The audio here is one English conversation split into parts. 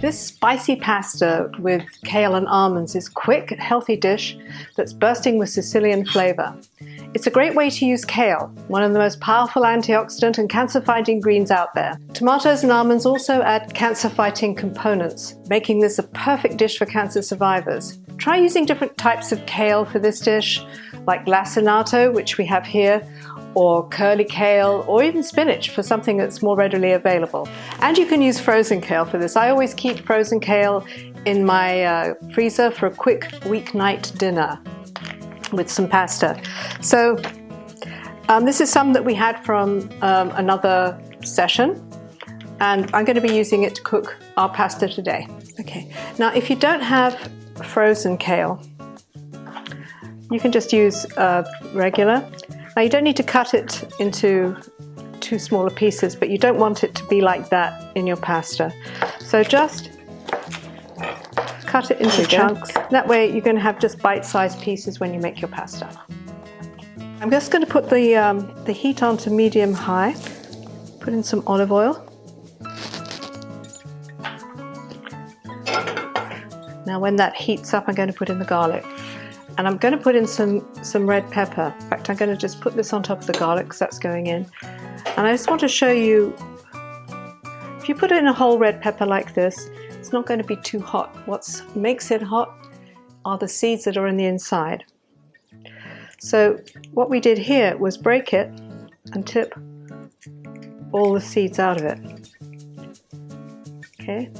This spicy pasta with kale and almonds is a quick, healthy dish that's bursting with Sicilian flavor. It's a great way to use kale, one of the most powerful antioxidant and cancer-fighting greens out there. Tomatoes and almonds also add cancer-fighting components, making this a perfect dish for cancer survivors. Try using different types of kale for this dish, like lacinato, which we have here, or curly kale, or even spinach for something that's more readily available. And you can use frozen kale for this. I always keep frozen kale in my freezer for a quick weeknight dinner with some pasta. So this is some that we had from another session, and I'm going to be using it to cook our pasta today. Okay, now if you don't have frozen kale, you can just use regular. Now you don't need to cut it into two smaller pieces, but you don't want it to be like that in your pasta. So just cut it into chunks. That way you're going to have just bite-sized pieces when you make your pasta. I'm just going to put the heat on to medium-high. Put in some olive oil. Now when that heats up, I'm going to put in the garlic. And I'm going to put in some red pepper. In fact, I'm going to just put this on top of the garlic because that's going in. And I just want to show you, if you put in a whole red pepper like this, it's not going to be too hot. What makes it hot are the seeds that are in the inside. So what we did here was break it and tip all the seeds out of it. Okay,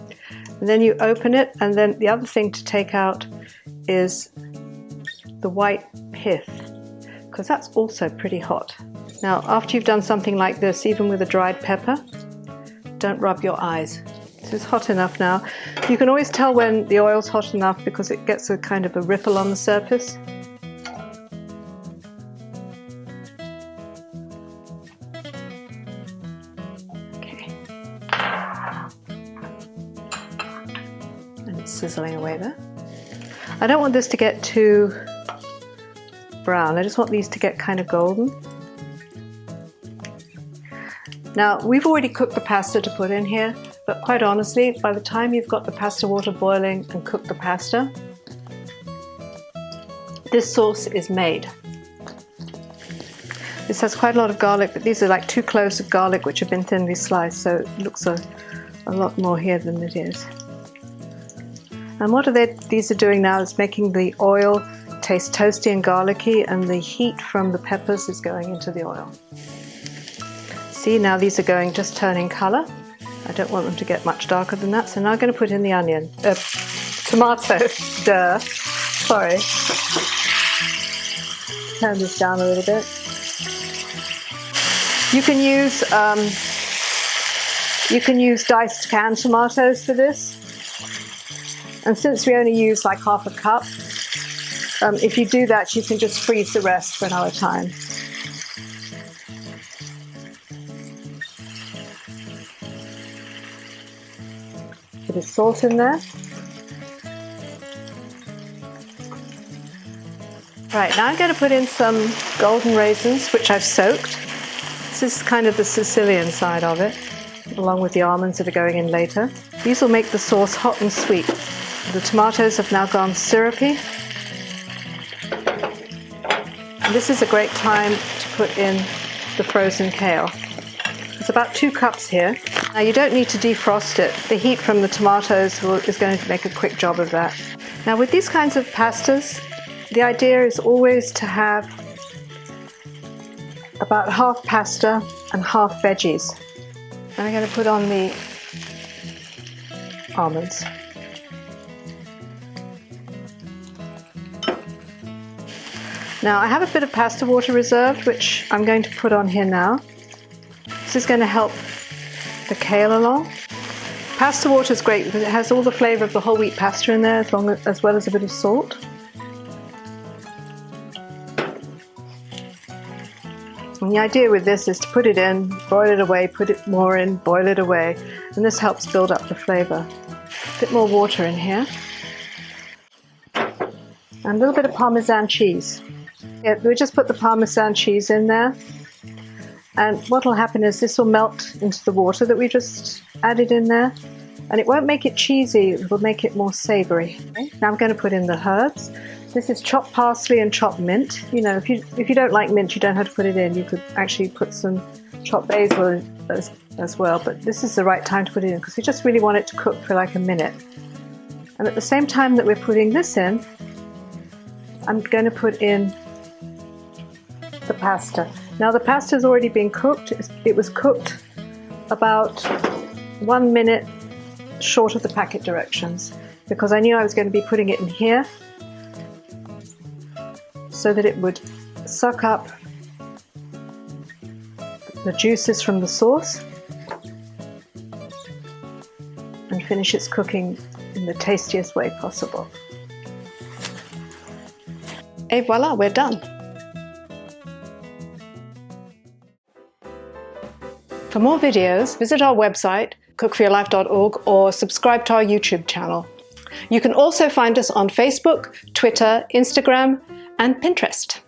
and then you open it, and then the other thing to take out is the white pith, because that's also pretty hot. Now after you've done something like this, even with a dried pepper, don't rub your eyes. This is hot enough now. You can always tell when the oil's hot enough because it gets a kind of a ripple on the surface. Okay. And it's sizzling away there. I don't want this to get too brown. I just want these to get kind of golden. Now we've already cooked the pasta to put in here, but quite honestly, by the time you've got the pasta water boiling and cooked the pasta, this sauce is made. This has quite a lot of garlic, but these are like 2 cloves of garlic which have been thinly sliced, so it looks a lot more here than it is. And what these are doing now is making the oil taste toasty and garlicky, and the heat from the peppers is going into the oil. See, now these are going, just turning color. I don't want them to get much darker than that, so now I'm going to put in the onion, tomato, sorry. Turn this down a little bit. You can use diced canned tomatoes for this. And since we only use like half a cup, if you do that, you can just freeze the rest for another time. Bit of salt in there. Right, now I'm going to put in some golden raisins, which I've soaked. This is kind of the Sicilian side of it, along with the almonds that are going in later. These will make the sauce hot and sweet. The tomatoes have now gone syrupy. And this is a great time to put in the frozen kale. It's about 2 cups here. Now you don't need to defrost it. The heat from the tomatoes is going to make a quick job of that. Now with these kinds of pastas, the idea is always to have about half pasta and half veggies. And I'm going to put on the almonds. Now I have a bit of pasta water reserved, which I'm going to put on here now. This is going to help the kale along. Pasta water is great because it has all the flavour of the whole wheat pasta in there, as well as a bit of salt. And the idea with this is to put it in, boil it away, put it more in, boil it away, and this helps build up the flavour. A bit more water in here. And a little bit of Parmesan cheese. Yeah, we just put the Parmesan cheese in there, and what will happen is this will melt into the water that we just added in there, and it won't make it cheesy, it will make it more savory. Okay. Now I'm going to put in the herbs. This is chopped parsley and chopped mint. You know, if you don't like mint, you don't have to put it in. You could actually put some chopped basil as well, but this is the right time to put it in because we just really want it to cook for like a minute. And at the same time that we're putting this in, I'm going to put in the pasta. Now the pasta has already been cooked. It was cooked about 1 minute short of the packet directions because I knew I was going to be putting it in here so that it would suck up the juices from the sauce and finish its cooking in the tastiest way possible. Et voila, we're done. For more videos, visit our website, cookforyourlife.org, or subscribe to our YouTube channel. You can also find us on Facebook, Twitter, Instagram, and Pinterest.